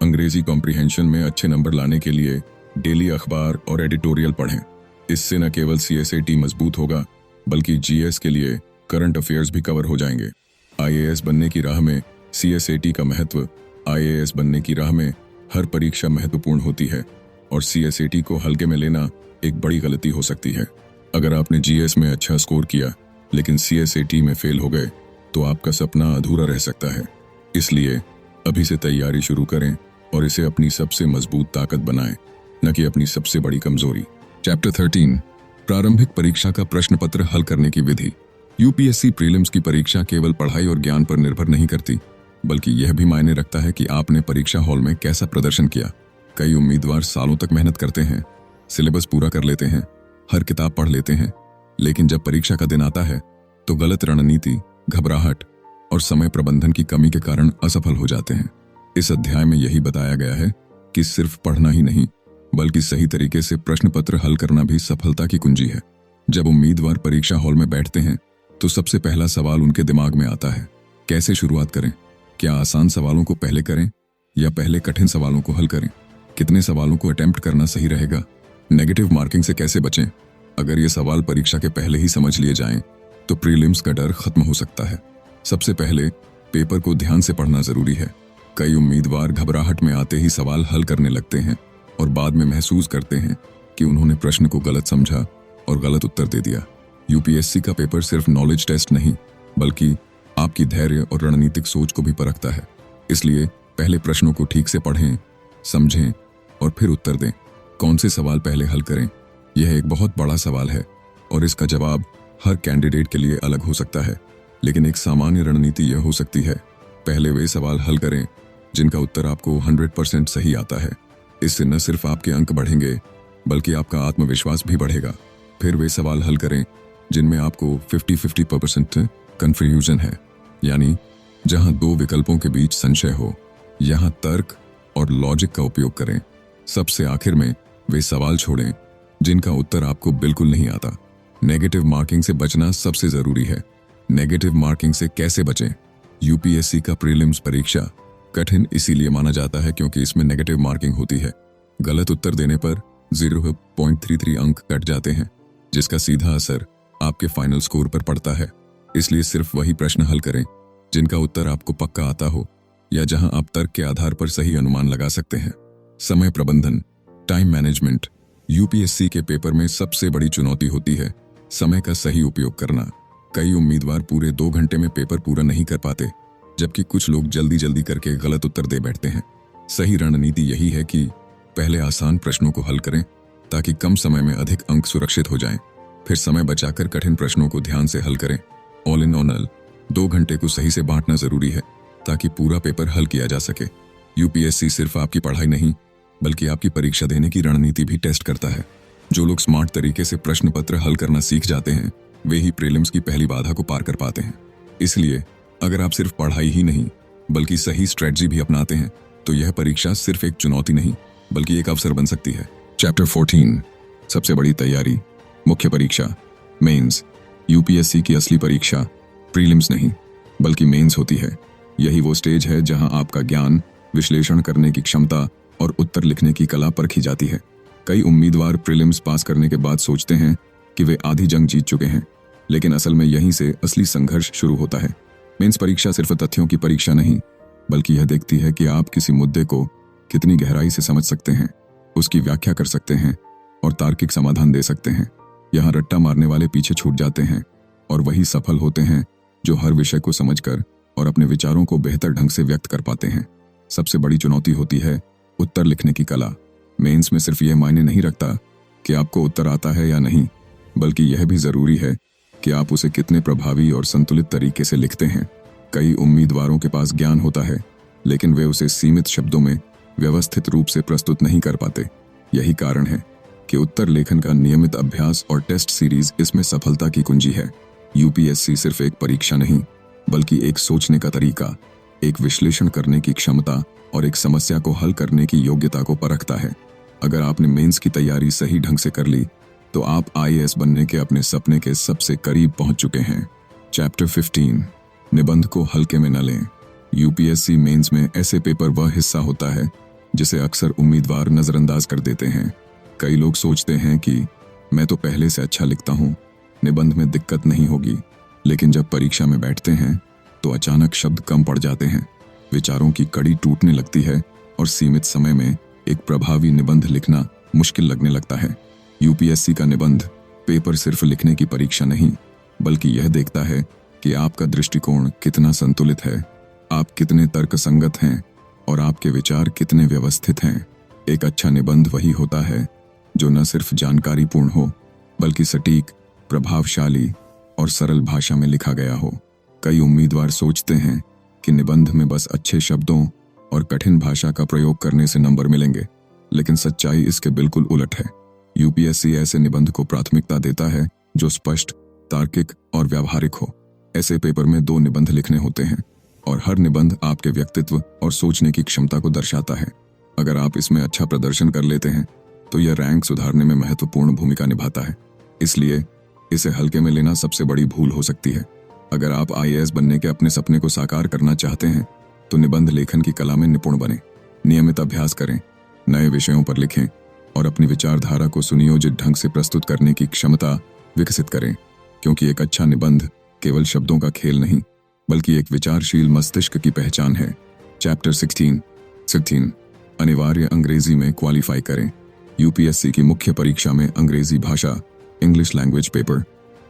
अंग्रेजी कॉम्प्रिहेंशन में अच्छे नंबर लाने के लिए डेली अखबार और एडिटोरियल पढ़ें। इससे न केवल सीएसएटी मजबूत होगा, बल्कि जीएस के लिए करंट अफेयर्स भी कवर हो जाएंगे। आईएएस बनने की राह में सीएसएटी का महत्व। आईएएस बनने की राह में हर परीक्षा महत्वपूर्ण होती है और सीएसएटी को हल्के में लेना एक बड़ी गलती हो सकती है। अगर आपने जीएस में अच्छा स्कोर किया लेकिन सीएसएटी में फेल हो गए, तो आपका सपना अधूरा रह सकता है। इसलिए अभी से तैयारी शुरू करें और इसे अपनी सबसे मजबूत ताकत बनाएं, न कि अपनी सबसे बड़ी कमजोरी। चैप्टर 13, प्रारंभिक परीक्षा का प्रश्न पत्र हल करने की विधि। यूपीएससी प्रीलिम्स की परीक्षा केवल पढ़ाई और ज्ञान पर निर्भर नहीं करती, बल्कि यह भी मायने रखता है कि आपने परीक्षा हॉल में कैसा प्रदर्शन किया। कई उम्मीदवार सालों तक मेहनत करते हैं, सिलेबस पूरा कर लेते हैं, हर किताब पढ़ लेते हैं, लेकिन जब परीक्षा का दिन आता है तो गलत रणनीति, घबराहट और समय प्रबंधन की कमी के कारण असफल हो जाते हैं। इस अध्याय में यही बताया गया है कि सिर्फ पढ़ना ही नहीं, बल्कि सही तरीके से प्रश्न पत्र हल करना भी सफलता की कुंजी है। जब उम्मीदवार परीक्षा हॉल में बैठते हैं तो सबसे पहला सवाल उनके दिमाग में आता है, कैसे शुरुआत करें? क्या आसान सवालों को पहले करें या पहले कठिन सवालों को हल करें? कितने सवालों को अटेम्प्ट करना सही रहेगा? नेगेटिव मार्किंग से कैसे बचें? अगर ये सवाल परीक्षा के पहले ही समझ लिए जाएं, तो प्रीलिम्स का डर खत्म हो सकता है। सबसे पहले पेपर को ध्यान से पढ़ना जरूरी है। कई उम्मीदवार घबराहट में आते ही सवाल हल करने लगते हैं और बाद में महसूस करते हैं कि उन्होंने प्रश्न को गलत समझा और गलत उत्तर दे दिया। यूपीएससी का पेपर सिर्फ नॉलेज टेस्ट नहीं, बल्कि आपकी धैर्य और रणनीतिक सोच को भी परखता है। इसलिए पहले प्रश्नों को ठीक से पढ़ें, समझें और फिर उत्तर दें। कौन से सवाल पहले हल करें? यह एक बहुत बड़ा सवाल है और इसका जवाब हर कैंडिडेट के लिए अलग हो सकता है, लेकिन एक सामान्य रणनीति यह हो सकती है, पहले वे सवाल हल करें जिनका उत्तर आपको 100% सही आता है। इससे न सिर्फ आपके अंक बढ़ेंगे, बल्कि आपका आत्मविश्वास भी बढ़ेगा। फिर वे सवाल हल करें जिनमें आपको 50-50% कंफ्यूजन है, यानी जहां दो विकल्पों के बीच संशय हो। यहां तर्क और लॉजिक का उपयोग करें। सबसे आखिर में वे सवाल छोड़ें जिनका उत्तर आपको बिल्कुल नहीं आता। नेगेटिव मार्किंग से बचना सबसे जरूरी है। नेगेटिव मार्किंग से कैसे बचें? यूपीएससी का प्रीलिम्स परीक्षा कठिन इसीलिए माना जाता है क्योंकि इसमें नेगेटिव मार्किंग होती है। गलत उत्तर देने पर 0.33 अंक कट जाते हैं, जिसका सीधा असर आपके फाइनल स्कोर पर पड़ता है। इसलिए सिर्फ वही प्रश्न हल करें जिनका उत्तर आपको पक्का आता हो या जहां आप तर्क के आधार पर सही अनुमान लगा सकते हैं। समय प्रबंधन, टाइम मैनेजमेंट यूपीएससी के पेपर में सबसे बड़ी चुनौती होती है समय का सही उपयोग करना। कई उम्मीदवार पूरे 2 घंटे में पेपर पूरा नहीं कर पाते, जबकि कुछ लोग जल्दी जल्दी करके गलत उत्तर दे बैठते हैं। सही रणनीति यही है कि पहले आसान प्रश्नों को हल करें ताकि कम समय में अधिक अंक सुरक्षित हो जाएं। फिर समय बचाकर कठिन प्रश्नों को ध्यान से हल करें। ऑल इन ऑल 2 घंटे को सही से बांटना जरूरी है ताकि पूरा पेपर हल किया जा सके। यूपीएससी सिर्फ आपकी पढ़ाई नहीं, बल्कि आपकी परीक्षा देने की रणनीति भी टेस्ट करता है। जो लोग स्मार्ट तरीके से प्रश्न पत्र हल करना सीख जाते हैं, वे ही प्रीलिम्स की पहली बाधा को पार कर पाते हैं। इसलिए अगर आप सिर्फ पढ़ाई ही नहीं, बल्कि सही स्ट्रेटजी भी अपनाते हैं, तो यह परीक्षा सिर्फ एक चुनौती नहीं, बल्कि एक अवसर बन सकती है। चैप्टर 14, सबसे बड़ी तैयारी, मुख्य परीक्षा, मेंस। यूपीएससी की असली परीक्षा प्रीलिम्स नहीं, बल्कि मेंस होती है। यही वो स्टेज है जहां आपका ज्ञान, विश्लेषण करने की क्षमता और उत्तर लिखने की कला परखी जाती है। कई उम्मीदवार प्रीलिम्स पास करने के बाद सोचते हैं कि वे आधी जंग जीत चुके हैं, लेकिन असल में यहीं से असली संघर्ष शुरू होता है। मेंस परीक्षा सिर्फ तथ्यों की परीक्षा नहीं, बल्कि यह देखती है कि आप किसी मुद्दे को कितनी गहराई से समझ सकते हैं, उसकी व्याख्या कर सकते हैं और तार्किक समाधान दे सकते हैं। यहाँ रट्टा मारने वाले पीछे छूट जाते हैं और वही सफल होते हैं जो हर विषय को समझकर और अपने विचारों को बेहतर ढंग से व्यक्त कर पाते हैं। सबसे बड़ी चुनौती होती है उत्तर लिखने की कला। मेंस में सिर्फ यह मायने नहीं रखता कि आपको उत्तर आता है या नहीं, बल्कि यह भी जरूरी है कि आप उसे कितने प्रभावी और संतुलित तरीके से लिखते हैं। कई उम्मीदवारों के पास ज्ञान होता है, लेकिन वे उसे सीमित शब्दों में व्यवस्थित रूप से प्रस्तुत नहीं कर पाते। यही कारण है कि उत्तर लेखन का नियमित अभ्यास और टेस्ट सीरीज इसमें सफलता की कुंजी है। यूपीएससी सिर्फ एक परीक्षा नहीं, बल्कि एक सोचने का तरीका, एक विश्लेषण करने की क्षमता और एक समस्या को हल करने की योग्यता को परखता है। अगर आपने मेंस की तैयारी सही ढंग से कर ली तो आप आईएएस बनने के अपने सपने के सबसे करीब पहुंच चुके हैं। चैप्टर 15, निबंध को हल्के में न लें। यूपीएससी मेंस में ऐसे पेपर वह हिस्सा होता है जिसे अक्सर उम्मीदवार नजरअंदाज कर देते हैं। कई लोग सोचते हैं कि मैं तो पहले से अच्छा लिखता हूँ, निबंध में दिक्कत नहीं होगी। लेकिन जब परीक्षा में बैठते हैं तो अचानक शब्द कम पड़ जाते हैं, विचारों की कड़ी टूटने लगती है और सीमित समय में एक प्रभावी निबंध लिखना मुश्किल लगने लगता है। यूपीएससी का निबंध पेपर सिर्फ लिखने की परीक्षा नहीं, बल्कि यह देखता है कि आपका दृष्टिकोण कितना संतुलित है, आप कितने तर्कसंगत हैं और आपके विचार कितने व्यवस्थित हैं। एक अच्छा निबंध वही होता है जो न सिर्फ जानकारीपूर्ण हो, बल्कि सटीक, प्रभावशाली और सरल भाषा में लिखा गया हो। कई उम्मीदवार सोचते हैं कि निबंध में बस अच्छे शब्दों और कठिन भाषा का प्रयोग करने से नंबर मिलेंगे, लेकिन सच्चाई इसके बिल्कुल उलट है। यूपीएससी ऐसे निबंध को प्राथमिकता देता है जो स्पष्ट, तार्किक और व्यावहारिक हो। ऐसे पेपर में 2 निबंध लिखने होते हैं और हर निबंध आपके व्यक्तित्व और सोचने की क्षमता को दर्शाता है। अगर आप इसमें अच्छा प्रदर्शन कर लेते हैं तो यह रैंक सुधारने में महत्वपूर्ण भूमिका निभाता है। इसलिए इसे हल्के में लेना सबसे बड़ी भूल हो सकती है। अगर आप आईएएस बनने के अपने सपने को साकार करना चाहते हैं तो निबंध लेखन की कला में निपुण बने, नियमित अभ्यास करें, नए विषयों पर लिखें और अपनी विचारधारा को सुनियोजित ढंग से प्रस्तुत करने की क्षमता विकसित करें। क्योंकि एक अच्छा निबंध केवल शब्दों का खेल नहीं, बल्कि एक विचारशील मस्तिष्क की पहचान है। चैप्टर 16, अनिवार्य अंग्रेजी में क्वालिफाई करें। यूपीएससी की मुख्य परीक्षा में अंग्रेजी भाषा, इंग्लिश लैंग्वेज पेपर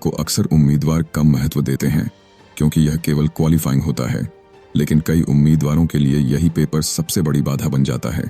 को अक्सर उम्मीदवार कम महत्व देते हैं क्योंकि यह केवल क्वालिफाइंग होता है। लेकिन कई उम्मीदवारों के लिए यही पेपर सबसे बड़ी बाधा बन जाता है।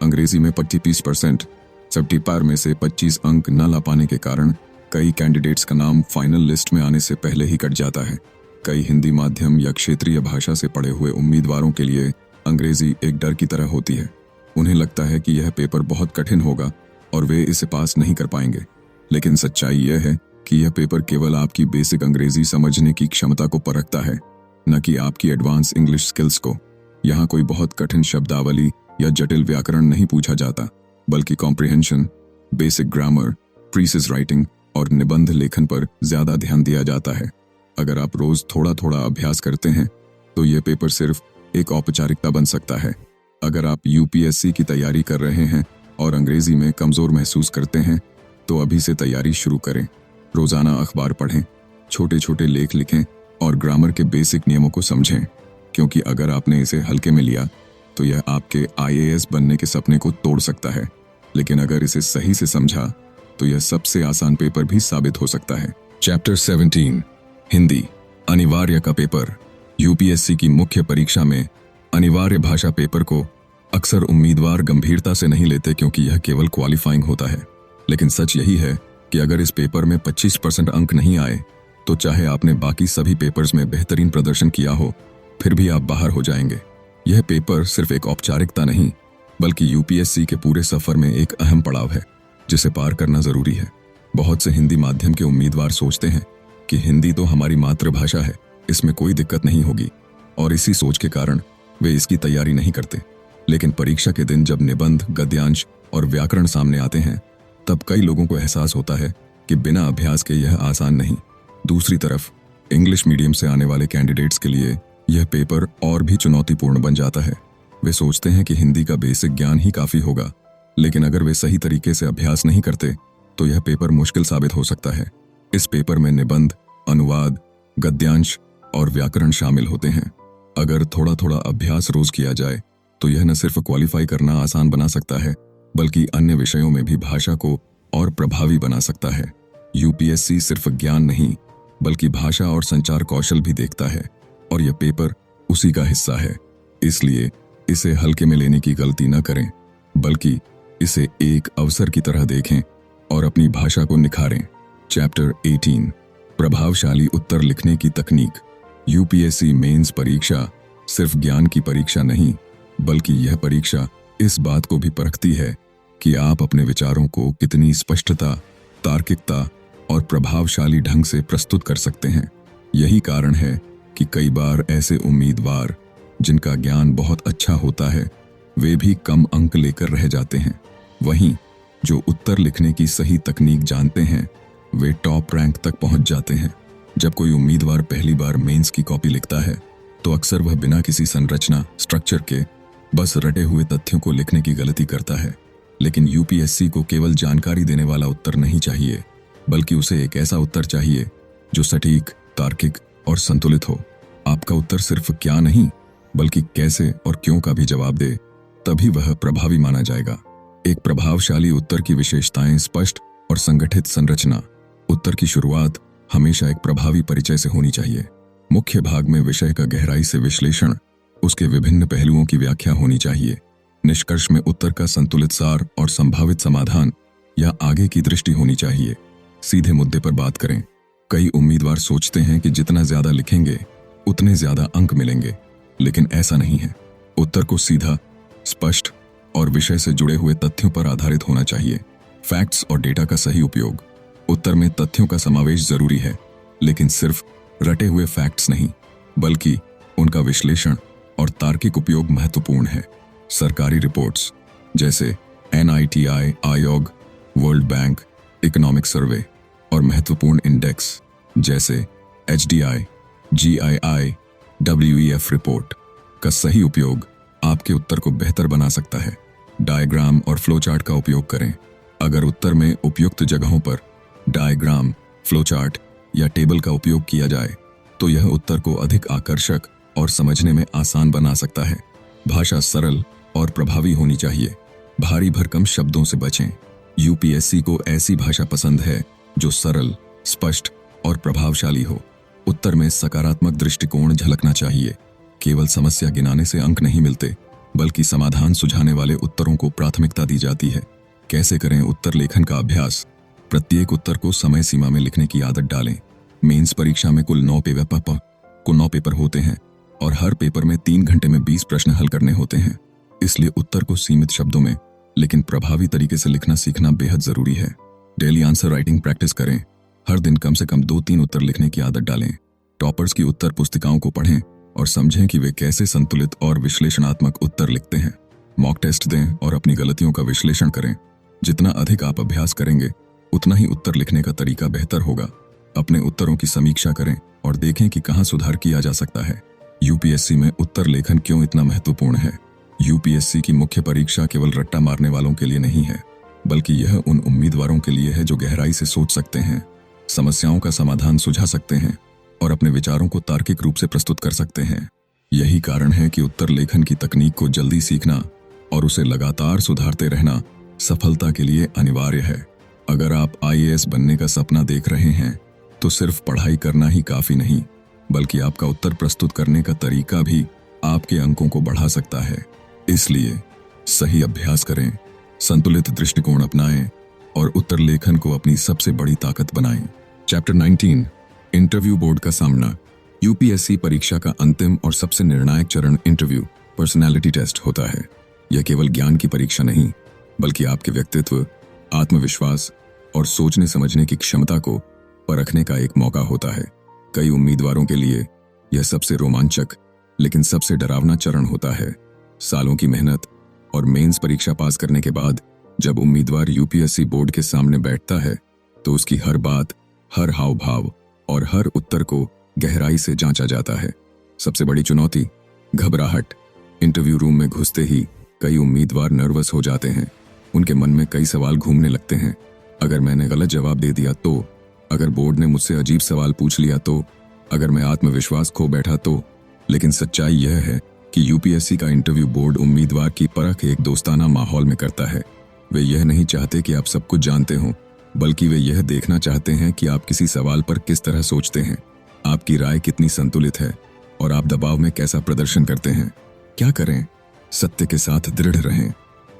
अंग्रेजी में 25% 70 पार में से 25 अंक न ला पाने के कारण कई कैंडिडेट्स का नाम फाइनल लिस्ट में आने से पहले ही कट जाता है। कई हिंदी माध्यम या क्षेत्रीय भाषा से पढ़े हुए उम्मीदवारों के लिए अंग्रेजी एक डर की तरह होती है। उन्हें लगता है कि यह पेपर बहुत कठिन होगा और वे इसे पास नहीं कर पाएंगे। लेकिन सच्चाई यह है कि यह पेपर केवल आपकी बेसिक अंग्रेजी समझने की क्षमता को परखता है, न कि आपकी एडवांस इंग्लिश स्किल्स को। यहाँ कोई बहुत कठिन शब्दावली या जटिल व्याकरण नहीं पूछा जाता, बल्कि कॉम्प्रिहेंशन, बेसिक ग्रामर, प्रीसिज राइटिंग और निबंध लेखन पर ज्यादा ध्यान दिया जाता है। अगर आप रोज थोड़ा थोड़ा अभ्यास करते हैं तो यह पेपर सिर्फ एक औपचारिकता बन सकता है। अगर आप यूपीएससी की तैयारी कर रहे हैं और अंग्रेजी में कमजोर महसूस करते हैं तो अभी से तैयारी शुरू करें। रोजाना अखबार पढ़ें, छोटे छोटे लेख लिखें और ग्रामर के बेसिक नियमों को समझें। क्योंकि अगर आपने इसे हल्के में लिया तो यह आपके आईएएस बनने के सपने को तोड़ सकता है, लेकिन अगर इसे सही से समझा तो यह सबसे आसान पेपर भी साबित हो सकता है। चैप्टर 17, हिंदी अनिवार्य का पेपर। यूपीएससी की मुख्य परीक्षा में अनिवार्य भाषा पेपर को अक्सर उम्मीदवार गंभीरता से नहीं लेते क्योंकि यह केवल क्वालिफाइंग होता है। लेकिन सच यही है कि अगर इस पेपर में 25% अंक नहीं आए तो चाहे आपने बाकी सभी पेपर्स में बेहतरीन प्रदर्शन किया हो, फिर भी आप बाहर हो जाएंगे। यह पेपर सिर्फ एक औपचारिकता नहीं, बल्कि यूपीएससी के पूरे सफर में एक अहम पड़ाव है जिसे पार करना जरूरी है। बहुत से हिंदी माध्यम के उम्मीदवार सोचते हैं कि हिंदी तो हमारी मातृभाषा है, इसमें कोई दिक्कत नहीं होगी, और इसी सोच के कारण वे इसकी तैयारी नहीं करते। लेकिन परीक्षा के दिन जब निबंध, गद्यांश और व्याकरण सामने आते हैं तब कई लोगों को एहसास होता है कि बिना अभ्यास के यह आसान नहीं। दूसरी तरफ इंग्लिश मीडियम से आने वाले कैंडिडेट्स के लिए यह पेपर और भी चुनौतीपूर्ण बन जाता है। वे सोचते हैं कि हिंदी का बेसिक ज्ञान ही काफी होगा, लेकिन अगर वे सही तरीके से अभ्यास नहीं करते तो यह पेपर मुश्किल साबित हो सकता है। इस पेपर में निबंध, अनुवाद, गद्यांश और व्याकरण शामिल होते हैं। अगर थोड़ा थोड़ा अभ्यास रोज किया जाए तो यह न सिर्फ क्वालिफाई करना आसान बना सकता है, बल्कि अन्य विषयों में भी भाषा को और प्रभावी बना सकता है। यूपीएससी सिर्फ ज्ञान नहीं, बल्कि भाषा और संचार कौशल भी देखता है, और यह पेपर उसी का हिस्सा है। इसलिए इसे हल्के में लेने की गलती न करें, बल्कि इसे एक अवसर की तरह देखें और अपनी भाषा को निखारें। चैप्टर 18, प्रभावशाली उत्तर लिखने की तकनीक। यूपीएससी मेंस परीक्षा सिर्फ ज्ञान की परीक्षा नहीं, बल्कि यह परीक्षा इस बात को भी परखती है कि आप अपने विचारों को कितनी स्पष्टता, तार्किकता और प्रभावशाली ढंग से प्रस्तुत कर सकते हैं। यही कारण है कि कई बार ऐसे उम्मीदवार जिनका ज्ञान बहुत अच्छा होता है वे भी कम अंक लेकर रह जाते हैं। वहीं जो उत्तर लिखने की सही तकनीक जानते हैं वे टॉप रैंक तक पहुंच जाते हैं। जब कोई उम्मीदवार पहली बार मेंस की कॉपी लिखता है तो अक्सर वह बिना किसी संरचना, स्ट्रक्चर के बस रटे हुए तथ्यों को लिखने की गलती करता है। लेकिन यूपीएससी को केवल जानकारी देने वाला उत्तर नहीं चाहिए, बल्कि उसे एक ऐसा उत्तर चाहिए जो सटीक, तार्किक और संतुलित हो। आपका उत्तर सिर्फ क्या नहीं बल्कि कैसे और क्यों का भी जवाब दे, तभी वह प्रभावी माना जाएगा। एक प्रभावशाली उत्तर की विशेषताएं: स्पष्ट और संगठित संरचना। उत्तर की शुरुआत हमेशा एक प्रभावी परिचय से होनी चाहिए। मुख्य भाग में विषय का गहराई से विश्लेषण, उसके विभिन्न पहलुओं की व्याख्या होनी चाहिए। निष्कर्ष में उत्तर का संतुलित सार और संभावित समाधान या आगे की दृष्टि होनी चाहिए। सीधे मुद्दे पर बात करें। कई उम्मीदवार सोचते हैं कि जितना ज्यादा लिखेंगे उतने ज्यादा अंक मिलेंगे, लेकिन ऐसा नहीं है। उत्तर को सीधा, स्पष्ट और विषय से जुड़े हुए तथ्यों पर आधारित होना चाहिए। फैक्ट्स और डेटा का सही उपयोग। उत्तर में तथ्यों का समावेश जरूरी है, लेकिन सिर्फ रटे हुए फैक्ट्स नहीं, बल्कि उनका विश्लेषण और तार्किक उपयोग महत्वपूर्ण है। सरकारी रिपोर्ट्स जैसे NITI, आयोग, वर्ल्ड बैंक, इकोनॉमिक सर्वे और महत्वपूर्ण इंडेक्स जैसे HDI, GII, WEF रिपोर्ट का सही उपयोग आपके उत्तर को बेहतर बना सकता है। डायग्राम और फ्लोचार्ट का उपयोग करें। अगर उत्तर में उपयुक्त जगहों पर डायग्राम, फ्लोचार्ट या टेबल का उपयोग किया जाए तो यह उत्तर को अधिक आकर्षक और समझने में आसान बना सकता है। भाषा सरल और प्रभावी होनी चाहिए। भारी भरकम शब्दों से बचें। यूपीएससी को ऐसी भाषा पसंद है जो सरल, स्पष्ट और प्रभावशाली हो। उत्तर में सकारात्मक दृष्टिकोण झलकना चाहिए। केवल समस्या गिनाने से अंक नहीं मिलते, बल्कि समाधान सुझाने वाले उत्तरों को प्राथमिकता दी जाती है। कैसे करें उत्तर लेखन का अभ्यास? प्रत्येक उत्तर को समय सीमा में लिखने की आदत डालें। मेंस परीक्षा में कुल 9 पेपर होते हैं और हर पेपर में 3 घंटे में 20 प्रश्न हल करने होते हैं। इसलिए उत्तर को सीमित शब्दों में लेकिन प्रभावी तरीके से लिखना सीखना बेहद जरूरी है। डेली आंसर राइटिंग प्रैक्टिस करें। हर दिन कम से कम 2-3 उत्तर लिखने की आदत डालें। टॉपर्स की उत्तर पुस्तिकाओं को पढ़ें और समझें कि वे कैसे संतुलित और विश्लेषणात्मक उत्तर लिखते हैं। मॉक टेस्ट दें और अपनी गलतियों का विश्लेषण करें। जितना अधिक आप अभ्यास करेंगे उतना ही उत्तर लिखने का तरीका बेहतर होगा। अपने उत्तरों की समीक्षा करें और देखें कि कहां सुधार किया जा सकता है। यूपीएससी में उत्तर लेखन क्यों इतना महत्वपूर्ण है? यूपीएससी की मुख्य परीक्षा केवल रट्टा मारने वालों के लिए नहीं है, बल्कि यह उन उम्मीदवारों के लिए है जो गहराई से सोच सकते हैं, समस्याओं का समाधान सुझा सकते हैं और अपने विचारों को तार्किक रूप से प्रस्तुत कर सकते हैं। यही कारण है कि उत्तर लेखन की तकनीक को जल्दी सीखना और उसे लगातार सुधारते रहना सफलता के लिए अनिवार्य है। अगर आप IAS बनने का सपना देख रहे हैं तो सिर्फ पढ़ाई करना ही काफी नहीं, बल्कि आपका उत्तर प्रस्तुत करने का तरीका भी आपके अंकों को बढ़ा सकता है। इसलिए सही अभ्यास करें, संतुलित दृष्टिकोण अपनाएं और उत्तर लेखन को अपनी सबसे बड़ी ताकत बनाएं। चैप्टर 19 इंटरव्यू बोर्ड का सामना। यूपीएससी परीक्षा का अंतिम और सबसे निर्णायक चरण इंटरव्यू, पर्सनैलिटी टेस्ट होता है। यह केवल ज्ञान की परीक्षा नहीं, बल्कि आपके व्यक्तित्व, आत्मविश्वास और सोचने समझने की क्षमता को परखने का एक मौका होता है। कई उम्मीदवारों के लिए यह सबसे रोमांचक लेकिन सबसे डरावना चरण होता है। सालों की मेहनत और मेंस परीक्षा पास करने के बाद जब उम्मीदवार यूपीएससी बोर्ड के सामने बैठता है तो उसकी हर बात, हर हाव भाव और हर उत्तर को गहराई से जांचा जाता है। सबसे बड़ी चुनौती, घबराहट। इंटरव्यू रूम में घुसते ही कई उम्मीदवार नर्वस हो जाते हैं। उनके मन में कई सवाल घूमने लगते हैं। अगर मैंने गलत जवाब दे दिया तो, अगर बोर्ड ने मुझसे अजीब सवाल पूछ लिया तो, अगर मैं आत्मविश्वास खो बैठा तो। लेकिन सच्चाई यह है कि यूपीएससी का इंटरव्यू बोर्ड उम्मीदवार की परख एक दोस्ताना माहौल में करता है। वे यह नहीं चाहते कि आप सब कुछ जानते हों, बल्कि वे यह देखना चाहते हैं कि आप किसी सवाल पर किस तरह सोचते हैं, आपकी राय कितनी संतुलित है और आप दबाव में कैसा प्रदर्शन करते हैं। क्या करें? सत्य के साथ दृढ़ रहें।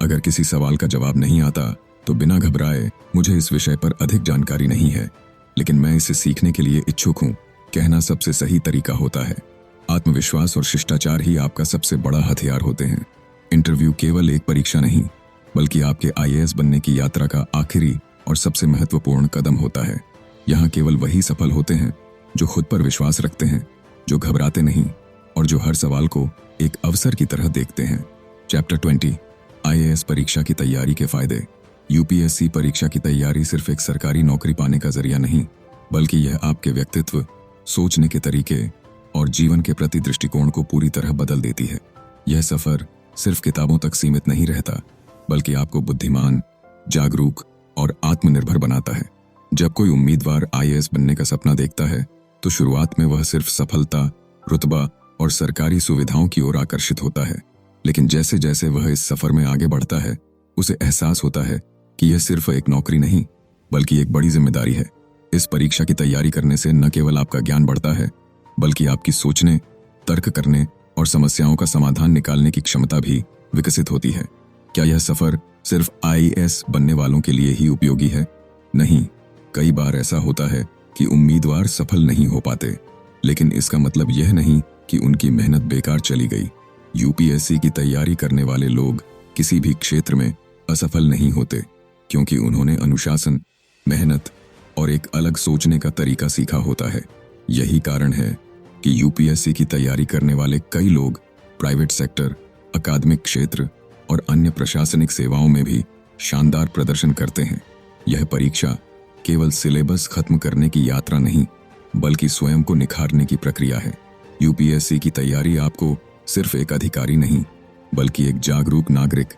अगर किसी सवाल का जवाब नहीं आता तो बिना घबराए, मुझे इस विषय पर अधिक जानकारी नहीं है, लेकिन मैं इसे सीखने के लिए इच्छुक हूं, कहना सबसे सही तरीका होता है। आत्मविश्वास और शिष्टाचार ही आपका सबसे बड़ा हथियार होते हैं। इंटरव्यू केवल एक परीक्षा नहीं, बल्कि आपके आईएएस बनने की यात्रा का आखिरी और सबसे महत्वपूर्ण कदम होता है। यहाँ केवल वही सफल होते हैं जो खुद पर विश्वास रखते हैं, जो घबराते नहीं और जो हर सवाल को एक अवसर की तरह देखते हैं। चैप्टर 20, आईएएस परीक्षा की तैयारी के फायदे। यूपीएससी परीक्षा की तैयारी सिर्फ एक सरकारी नौकरी पाने का जरिया नहीं, बल्कि यह आपके व्यक्तित्व, सोचने के तरीके और जीवन के प्रति दृष्टिकोण को पूरी तरह बदल देती है। यह सफर सिर्फ किताबों तक सीमित नहीं रहता, बल्कि आपको बुद्धिमान, जागरूक और आत्मनिर्भर बनाता है। जब कोई उम्मीदवार आईएएस बनने का सपना देखता है, तो शुरुआत में वह सिर्फ सफलता, रुतबा और सरकारी सुविधाओं की ओर आकर्षित होता है। लेकिन जैसे जैसे वह इस सफर में आगे बढ़ता है, उसे एहसास होता है कि यह सिर्फ एक नौकरी नहीं, बल्कि एक बड़ी जिम्मेदारी है। इस परीक्षा की तैयारी करने से न केवल आपका ज्ञान बढ़ता है, बल्कि आपकी सोचने, तर्क करने और समस्याओं का समाधान निकालने की क्षमता भी विकसित होती है। क्या यह सफर सिर्फ आईएएस बनने वालों के लिए ही उपयोगी है? नहीं, कई बार ऐसा होता है कि उम्मीदवार सफल नहीं हो पाते, लेकिन इसका मतलब यह नहीं कि उनकी मेहनत बेकार चली गई। यूपीएससी की तैयारी करने वाले लोग किसी भी क्षेत्र में असफल नहीं होते, क्योंकि उन्होंने अनुशासन, मेहनत और एक अलग सोचने का तरीका सीखा होता है। यही कारण है कि यूपीएससी की तैयारी करने वाले कई लोग प्राइवेट सेक्टर, अकादमिक क्षेत्र और अन्य प्रशासनिक सेवाओं में भी शानदार प्रदर्शन करते हैं। यह परीक्षा केवल सिलेबस खत्म करने की यात्रा नहीं, बल्कि स्वयं को निखारने की प्रक्रिया है। यूपीएससी की तैयारी आपको सिर्फ एक अधिकारी नहीं, बल्कि एक जागरूक नागरिक,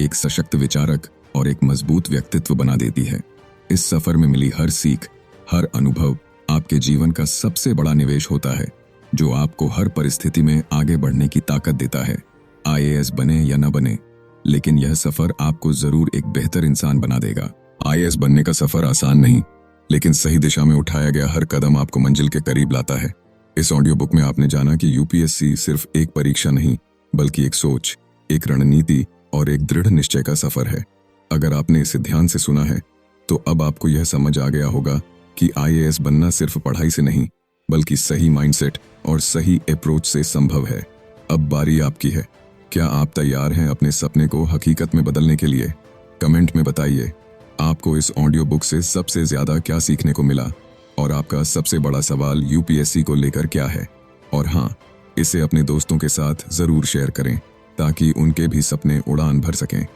एक सशक्त विचारक और एक मजबूत व्यक्तित्व बना देती है। इस सफर में मिली हर सीख, हर अनुभव आपके जीवन का सबसे बड़ा निवेश होता है, जो आपको हर परिस्थिति में आगे बढ़ने की ताकत देता है। आईएएस बने या न बने, लेकिन यह सफर आपको जरूर एक बेहतर इंसान बना देगा। आईएएस बनने का सफर आसान नहीं, लेकिन सही दिशा में उठाया गया हर कदम आपको मंजिल के करीब लाता है। इस ऑडियो बुक में आपने जाना कि यूपीएससी सिर्फ एक परीक्षा नहीं, बल्कि एक सोच, एक रणनीति और एक दृढ़ निश्चय का सफर है। अगर आपने इसे ध्यान से सुना है, तो अब आपको यह समझ आ गया होगा कि आईएएस बनना सिर्फ पढ़ाई से नहीं, बल्कि सही माइंडसेट और सही अप्रोच से संभव है। अब बारी आपकी है। क्या आप तैयार हैं अपने सपने को हकीकत में बदलने के लिए? कमेंट में बताइए आपको इस ऑडियो बुक से सबसे ज्यादा क्या सीखने को मिला और आपका सबसे बड़ा सवाल यूपीएससी को लेकर क्या है। और हाँ, इसे अपने दोस्तों के साथ जरूर शेयर करें, ताकि उनके भी सपने उड़ान भर सकें।